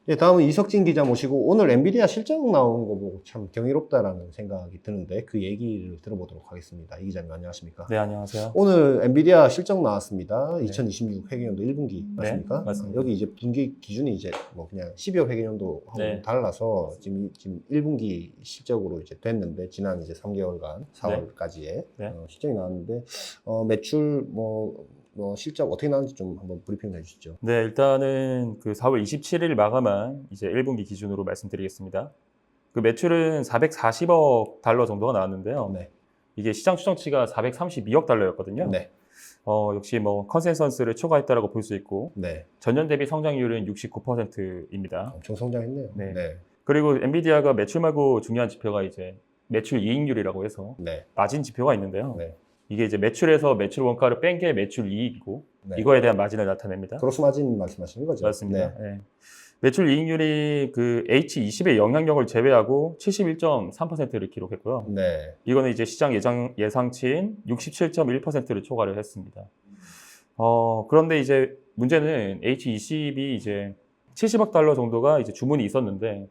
네, 다음은 이석진 기자 모시고 오늘 엔비디아 실적 나온 거 보고 참 경이롭다라는 생각이 드는데 그 얘기를 들어보도록 하겠습니다. 이 기자님 안녕하십니까? 네, 안녕하세요. 오늘 엔비디아 실적 나왔습니다. 네. 2026 회계연도 1분기 맞습니까? 맞습니다. 여기 이제 분기 기준이 이제 뭐 그냥 12월 회계연도하고 네. 달라서 지금 1분기 실적으로 이제 됐는데 지난 이제 3개월간 4월까지의 네. 실적이 나왔는데 매출 뭐 실적 어떻게 나왔는지 좀 한번 브리핑 해주시죠. 네, 일단은 그 4월 27일 마감한 이제 1분기 기준으로 말씀드리겠습니다. 그 매출은 440억 달러 정도가 나왔는데요. 네. 이게 시장 추정치가 432억 달러였거든요. 네. 역시 뭐 컨센서스를 초과했다라고 볼 수 있고 네. 전년 대비 성장률은 69%입니다. 엄청 성장했네요. 네. 네. 그리고 엔비디아가 매출 말고 중요한 지표가 이제 매출 이익률이라고 해서 네. 마진 지표가 있는데요. 네. 이게 이제 매출에서 매출 원가를 뺀 게 매출 이익이고 네. 이거에 대한 마진을 나타냅니다. 그로스 마진 말씀하시는 거죠? 맞습니다. 네. 네. 매출 이익률이 그 H20의 영향력을 제외하고 71.3%를 기록했고요. 네. 이거는 이제 시장 예상치인 67.1%를 초과를 했습니다. 그런데 이제 문제는 H20이 이제 70억 달러 정도가 이제 주문이 있었는데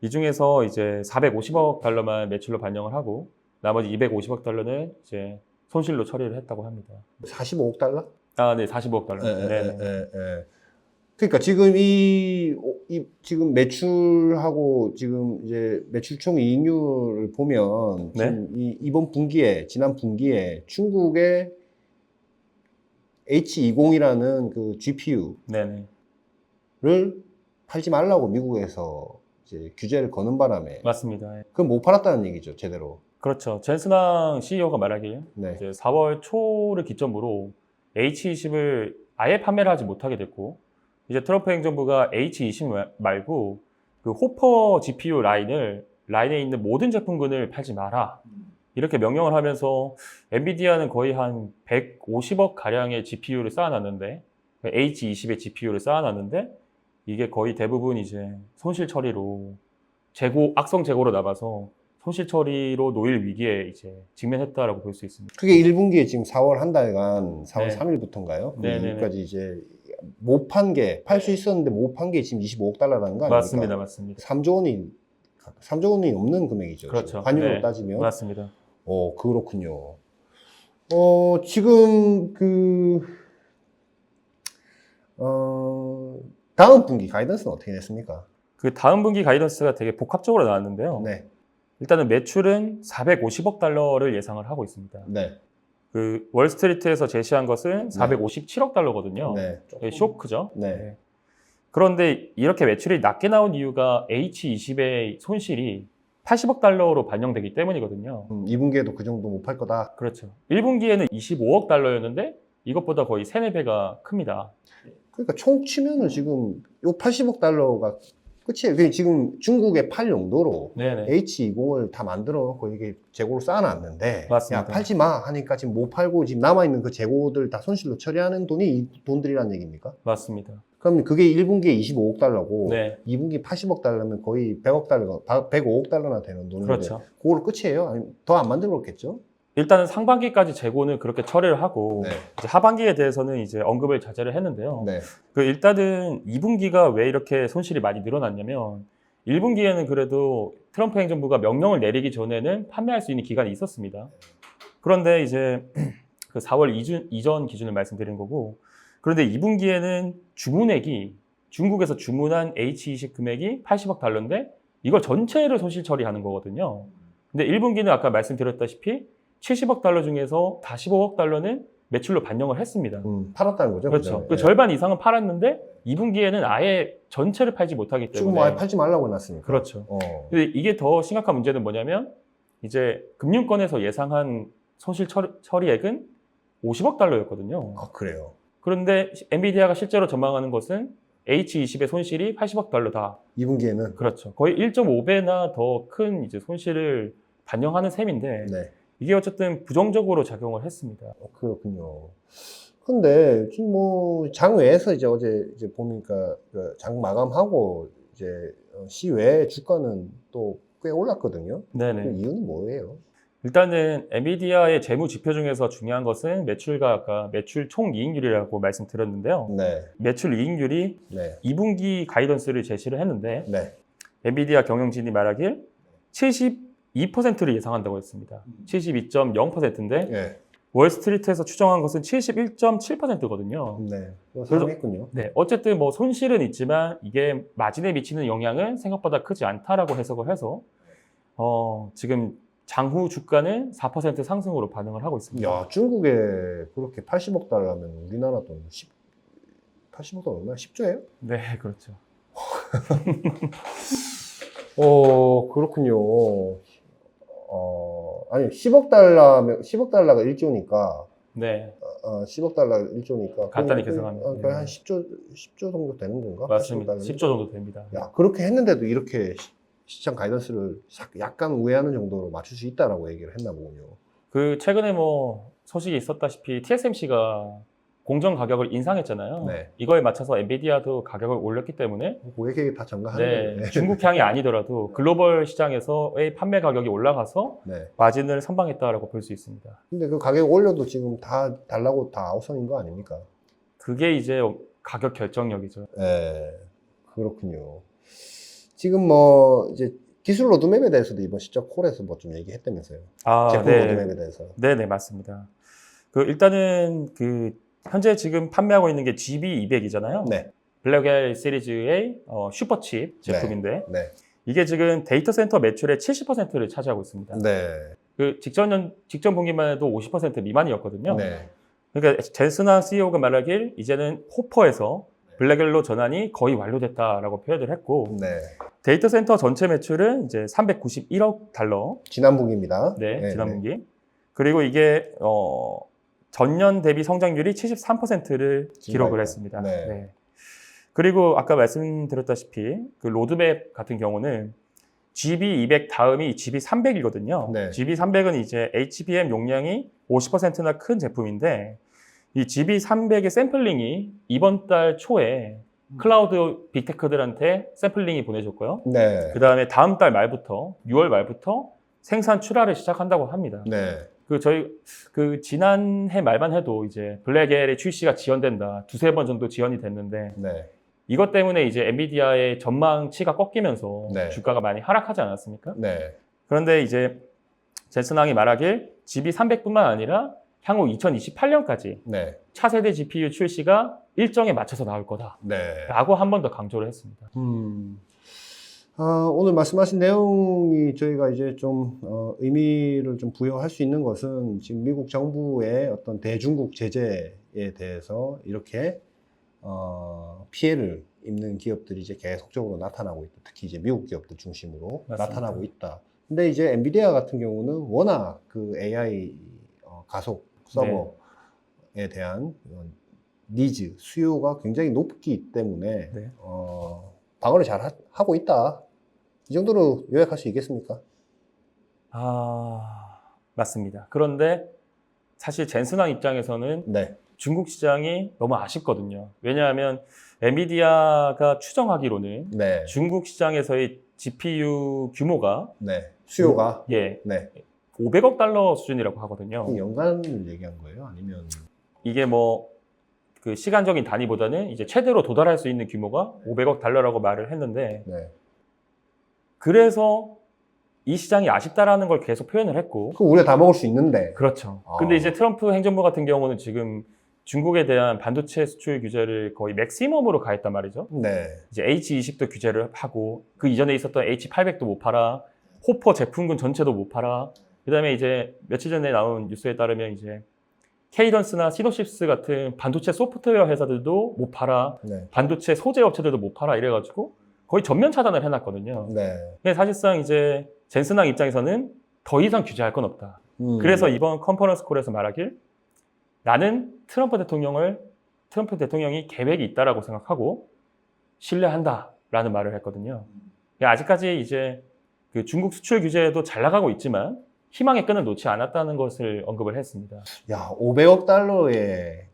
이 중에서 이제 450억 달러만 매출로 반영을 하고 나머지 250억 달러는 이제 손실로 처리를 했다고 합니다. 45억 달러? 아, 네, 45억 달러. 네. 그러니까 지금 지금 매출하고 지금 이제 매출 총 이익률을 보면 네. 지금 이번 분기에 지난 분기에 중국의 H20이라는 그 GPU를 네네. 팔지 말라고 미국에서 이제 규제를 거는 바람에 맞습니다. 예. 그건 못 팔았다는 얘기죠, 제대로. 그렇죠. 젠스낭 CEO가 말하길 네. 이제 4월 초를 기점으로 H20을 아예 판매를 하지 못하게 됐고 이제 트럼프 행정부가 H20 말고 그 호퍼 GPU 라인에 있는 모든 제품군을 팔지 마라. 이렇게 명령을 하면서 엔비디아는 거의 한 150억 가량의 GPU를 쌓아놨는데 H20의 GPU를 쌓아놨는데 이게 거의 대부분 이제 손실 처리로 악성 재고로 남아서 손실 처리로 놓일 위기에 이제 직면했다라고 볼 수 있습니다. 그게 1분기에 지금 4월 한 달간 4월 네. 3일부터인가요? 네, 네, 여기까지 이제 못 판 게, 팔 수 있었는데 못 판 게 지금 25억 달러라는 거 아닙니까? 맞습니다, 맞습니다. 3조 원이 넘는 금액이죠. 그렇죠. 환율로 네. 따지면. 맞습니다. 그렇군요. 지금 다음 분기 가이던스는 어떻게 됐습니까? 그 다음 분기 가이던스가 되게 복합적으로 나왔는데요. 네. 일단은 매출은 450억 달러를 예상을 하고 있습니다. 네. 그 월스트리트에서 제시한 것은 457억 달러거든요. 네. 쇼크죠. 네. 그런데 이렇게 매출이 낮게 나온 이유가 H20의 손실이 80억 달러로 반영되기 때문이거든요. 2분기에도 그 정도 못 팔 거다. 그렇죠. 1분기에는 25억 달러였는데 이것보다 거의 3, 4배가 큽니다. 그러니까 총 치면은 지금 요 80억 달러가 끝이에요. 그게 지금 중국에 팔 용도로 네네. H20을 다 만들어 놓고 이게 재고를 쌓아놨는데 맞습니다. 야 팔지 마 하니까 지금 못 팔고 지금 남아있는 그 재고들 다 손실로 처리하는 돈이 이 돈들이란 얘기입니까? 맞습니다. 그럼 그게 1분기에 25억 달러고 네. 2분기 80억 달러면 거의 100억 달러, 105억 달러나 되는 돈인데 그렇죠. 그걸 끝이에요? 아니면 더 안 만들었겠죠? 일단은 상반기까지 재고는 그렇게 처리를 하고 네. 이제 하반기에 대해서는 이제 언급을 자제를 했는데요. 네. 그 일단은 2분기가 왜 이렇게 손실이 많이 늘어났냐면 1분기에는 그래도 트럼프 행정부가 명령을 내리기 전에는 판매할 수 있는 기간이 있었습니다. 그런데 이제 그 4월 이전 기준을 말씀드린 거고 그런데 2분기에는 주문액이 중국에서 주문한 H20 금액이 80억 달러인데 이걸 전체를 손실 처리하는 거거든요. 근데 1분기는 아까 말씀드렸다시피 70억 달러 중에서 45억 달러는 매출로 반영을 했습니다. 팔았다는 거죠? 그렇죠. 그죠? 그 절반 이상은 팔았는데 2분기에는 아예 전체를 팔지 못하기 때문에. 지금 뭐 아예 팔지 말라고 해놨으니까. 그렇죠. 근데 이게 더 심각한 문제는 뭐냐면 이제 금융권에서 예상한 손실 처리액은 50억 달러였거든요. 아, 그래요? 그런데 엔비디아가 실제로 전망하는 것은 H20의 손실이 80억 달러다. 2분기에는? 그렇죠. 거의 1.5배나 더 큰 이제 손실을 반영하는 셈인데 네. 이게 어쨌든 부정적으로 작용을 했습니다. 그렇군요. 근데 지금 뭐 장외에서 이제 어제 이제 보니까 그 장 마감하고 이제 시외 주가는 또 꽤 올랐거든요. 그 네네. 이유는 뭐예요? 일단은 엔비디아의 재무 지표 중에서 중요한 것은 매출과 아까 매출 총이익률이라고 말씀드렸는데요. 네. 매출 이익률이 네. 2분기 가이던스를 제시를 했는데 네. 엔비디아 경영진이 말하길 72%를 예상한다고 했습니다. 72.0%인데 네. 월스트리트에서 추정한 것은 71.7%거든요. 네. 그래서- 상했군요. 네, 어쨌든 뭐 손실은 있지만 이게 마진에 미치는 영향은 생각보다 크지 않다라고 해석을 해서 지금 장후 주가는 4% 상승으로 반응을 하고 있습니다. 야, 중국에 그렇게 80억 달러면 우리나라 돈 80억 달러 얼마야? 10조예요? 네, 그렇죠. 그렇군요. 아니, 10억 달러면, 10억 달러가 1조니까, 네, 10억 달러가 1조니까. 간단히 계산하면. 거의 한 10조 정도 되는 건가? 80억 맞습니다. 달러면? 10조 정도 됩니다. 야, 그렇게 했는데도 이렇게 시장 가이던스를 약간 우회하는 정도로 맞출 수 있다라고 얘기를 했나 보군요. 그 최근에 뭐 소식이 있었다시피 TSMC가 공정 가격을 인상했잖아요. 네. 이거에 맞춰서 엔비디아도 가격을 올렸기 때문에 왜 이렇게 다 전가하는 네, 거예요? 중국향이 아니더라도 글로벌 시장에서의 판매 가격이 올라가서 네. 마진을 선방했다라고 볼 수 있습니다. 근데 그 가격 올려도 지금 다 달라고 다 아웃선인 거 아닙니까? 그게 이제 가격 결정력이죠. 네, 그렇군요. 지금 뭐 이제 기술 로드맵에 대해서도 이번 시적 콜에서 뭐 좀 얘기했다면서요. 제품 로드맵에 대해서. 네, 맞습니다. 일단은 현재 지금 판매하고 있는 게 GB200이잖아요. 네, 블랙엘 시리즈의 슈퍼칩 제품인데 네, 이게 지금 데이터 센터 매출의 70%를 차지하고 있습니다. 네, 직전 분기만 해도 50% 미만이었거든요. 네, 그러니까 젠슨왕 CEO가 말하길 이제는 호퍼에서 블랙엘로 전환이 거의 완료됐다라고 표현을 했고 네. 데이터 센터 전체 매출은 이제 391억 달러. 지난 분기입니다. 네, 지난 분기. 그리고 이게 전년 대비 성장률이 73%를 기록을 했습니다. 네. 네. 그리고 아까 말씀드렸다시피 그 로드맵 같은 경우는 GB200 다음이 GB300이거든요. 네. GB300은 이제 HBM 용량이 50%나 큰 제품인데 이 GB300의 샘플링이 이번 달 초에 클라우드 빅테크들한테 샘플링이 보내줬고요. 네, 그 다음에 다음 달 말부터 6월 말부터 생산 출하를 시작한다고 합니다. 네, 저희 지난해 말만 해도 이제 블랙엘의 출시가 지연된다. 두세 번 정도 지연이 됐는데 네, 이것 때문에 이제 엔비디아의 전망치가 꺾이면서 네. 주가가 많이 하락하지 않았습니까? 네, 그런데 이제 젠슨왕이 말하길 GB300뿐만 아니라 향후 2028년까지 네, 차세대 GPU 출시가 일정에 맞춰서 나올 거다. 네. 라고 한 번 더 강조를 했습니다. 오늘 말씀하신 내용이 저희가 이제 좀 의미를 좀 부여할 수 있는 것은 지금 미국 정부의 어떤 대중국 제재에 대해서 이렇게 피해를 입는 기업들이 이제 계속적으로 나타나고 있다. 특히 이제 미국 기업들 중심으로 맞습니다. 나타나고 있다. 근데 이제 엔비디아 같은 경우는 워낙 그 AI 가속 서버에 대한 니즈, 수요가 굉장히 높기 때문에 네. 방어를 잘 하고 있다. 이 정도로 요약할 수 있겠습니까? 맞습니다. 그런데 사실 젠슨왕 입장에서는 네, 중국 시장이 너무 아쉽거든요. 왜냐하면 엔비디아가 추정하기로는 네, 중국 시장에서의 GPU 규모가 네. 수요가 예, 네. 500억 달러 수준이라고 하거든요. 연간을 얘기한 거예요? 아니면 이게 뭐 그 시간적인 단위보다는 이제 최대로 도달할 수 있는 규모가 500억 달러라고 말을 했는데 네. 그래서 이 시장이 아쉽다라는 걸 계속 표현을 했고 그 우리가 다 먹을 수 있는데. 그렇죠. 아. 근데 이제 트럼프 행정부 같은 경우는 지금 중국에 대한 반도체 수출 규제를 거의 맥시멈으로 가했단 말이죠. 네, 이제 H20도 규제를 하고 그 이전에 있었던 H800도 못 팔아, 호퍼 제품군 전체도 못 팔아. 그다음에 이제 며칠 전에 나온 뉴스에 따르면 이제 케이던스나 시노십스 같은 반도체 소프트웨어 회사들도 못 팔아, 네, 반도체 소재 업체들도 못 팔아 이래가지고 거의 전면 차단을 해놨거든요. 네. 근데 사실상 이제 젠슨왕 입장에서는 더 이상 규제할 건 없다. 그래서 이번 컨퍼런스 콜에서 말하길 나는 트럼프 대통령이 계획이 있다라고 생각하고 신뢰한다라는 말을 했거든요. 아직까지 이제 그 중국 수출 규제도 잘 나가고 있지만 희망의 끈을 놓지 않았다는 것을 언급을 했습니다. 야, 500억 달러의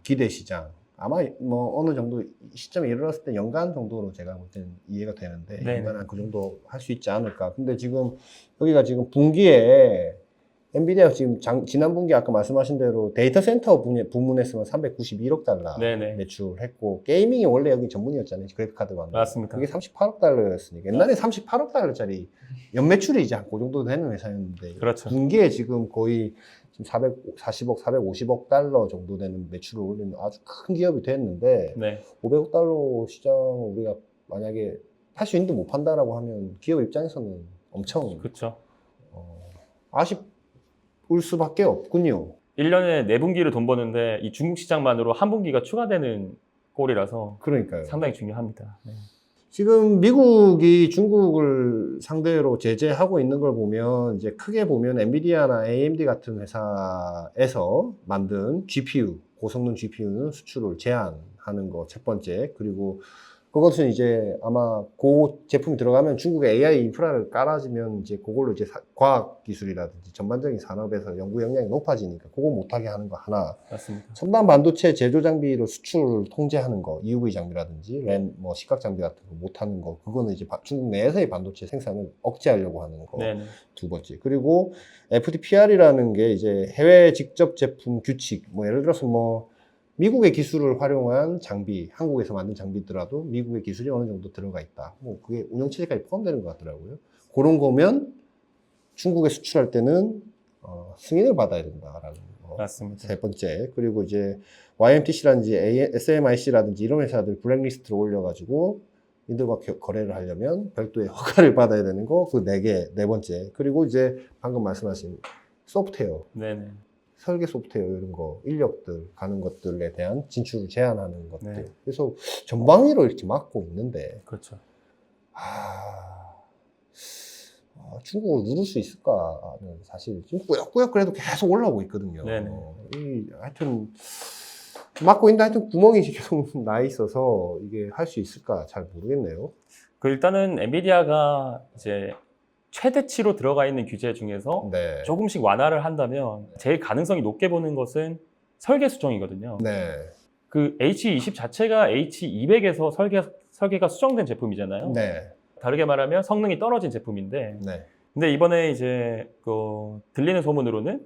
기대 시장. 아마 뭐 어느 정도 시점에 이르렀을 때 연간 정도로 제가 볼 때는 이해가 되는데 네네. 연간 한 그 정도 할 수 있지 않을까. 근데 지금 여기가 지금 분기에 엔비디아 지금 지난 분기 아까 말씀하신 대로 데이터 센터 부문에서만 391억 달러 네네. 매출했고 게이밍이 원래 여기 전문이었잖아요. 그래픽 카드만. 맞습니다. 그게 38억 달러였으니까 옛날에 38억 달러짜리 연매출이 이제 한 그 정도 되는 회사였는데 그렇죠. 분기에 지금 거의 지금 440억, 450억 달러 정도 되는 매출을 올리는 아주 큰 기업이 됐는데 네. 500억 달러 시장 우리가 만약에 팔 수 있는데 못 판다라고 하면 기업 입장에서는 엄청 그렇죠. 아쉽을 수밖에 없군요. 1년에 4분기를 돈 버는데 이 중국 시장만으로 한 분기가 추가되는 꼴이라서 그러니까요. 상당히 중요합니다. 네. 지금 미국이 중국을 상대로 제재하고 있는 걸 보면 이제 크게 보면 엔비디아나 AMD 같은 회사에서 만든 GPU, 고성능 GPU는 수출을 제한하는 거 첫 번째. 그리고 그것은 이제 아마 그 제품이 들어가면 중국의 AI 인프라를 깔아주면 이제 그걸로 이제 과학 기술이라든지 전반적인 산업에서 연구 역량이 높아지니까 그거 못하게 하는 거 하나. 맞습니다. 첨단 반도체 제조 장비로 수출을 통제하는 거, EUV 장비라든지 램, 뭐 시각 장비 같은 거 못하는 거, 그거는 이제 중국 내에서의 반도체 생산을 억제하려고 하는 거. 네네. 두 번째. 그리고 FDPR이라는 게 이제 해외 직접 제품 규칙, 뭐 예를 들어서 뭐 미국의 기술을 활용한 장비, 한국에서 만든 장비더라도 미국의 기술이 어느 정도 들어가 있다. 뭐 그게 운영체제까지 포함되는 것 같더라고요. 그런 거면 중국에 수출할 때는 승인을 받아야 된다라는 거. 맞습니다. 세 번째. 그리고 이제 YMTC라든지 SMIC라든지 이런 회사들 블랙리스트로 올려가지고 이들과 거래를 하려면 별도의 허가를 받아야 되는 거. 그 네 번째. 그리고 이제 방금 말씀하신 소프트웨어. 네네. 설계 소프트웨어 이런 거, 인력들 가는 것들에 대한 진출을 제한하는 것들. 네. 그래서 전방위로 이렇게 막고 있는데, 그렇죠. 중국을 누를 수 있을까는 사실 지금 꾸역꾸역 그래도 계속 올라오고 있거든요. 네네. 하여튼 막고 있는데 하여튼 구멍이 계속 나 있어서 이게 할 수 있을까 잘 모르겠네요. 일단은 엔비디아가 이제 최대치로 들어가 있는 규제 중에서 네. 조금씩 완화를 한다면 제일 가능성이 높게 보는 것은 설계 수정이거든요. 네. 그 H20 자체가 H200에서 설계가 수정된 제품이잖아요. 네. 다르게 말하면 성능이 떨어진 제품인데, 네. 근데 이번에 이제 들리는 소문으로는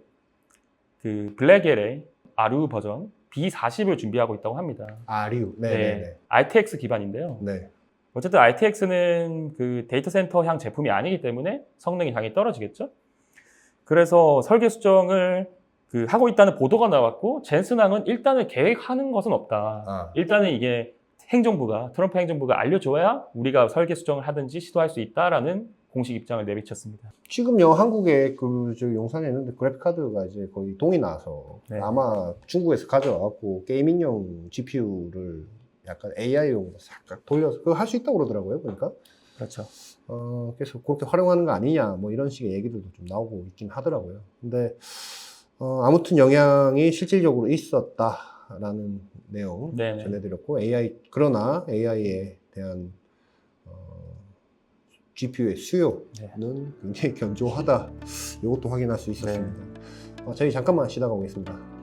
그 블랙LA 아류 버전 B40을 준비하고 있다고 합니다. 아류. 네. RTX 기반인데요. 네. 어쨌든 RTX는 그 데이터 센터향 제품이 아니기 때문에 성능이 당연히 떨어지겠죠. 그래서 설계 수정을 하고 있다는 보도가 나왔고, 젠슨항은 일단은 계획하는 것은 없다. 일단은 이게 트럼프 행정부가 알려줘야 우리가 설계 수정을 하든지 시도할 수 있다라는 공식 입장을 내비쳤습니다. 지금요, 한국에 저 용산에 있는데 그래픽카드가 이제 거의 동이 나서 네. 아마 중국에서 가져와갖고 게이밍용 GPU를 약간 AI용으로 살짝 돌려서 그거 할 수 있다고 그러더라고요, 보니까. 그렇죠. 그래서 그렇게 활용하는 거 아니냐, 뭐 이런 식의 얘기들도 좀 나오고 있긴 하더라고요. 근데, 아무튼 영향이 실질적으로 있었다라는 내용 네네. 전해드렸고, 그러나 AI에 대한, GPU의 수요는 굉장히 견조하다. 이것도 확인할 수 있었습니다. 저희 잠깐만 쉬다가 오겠습니다.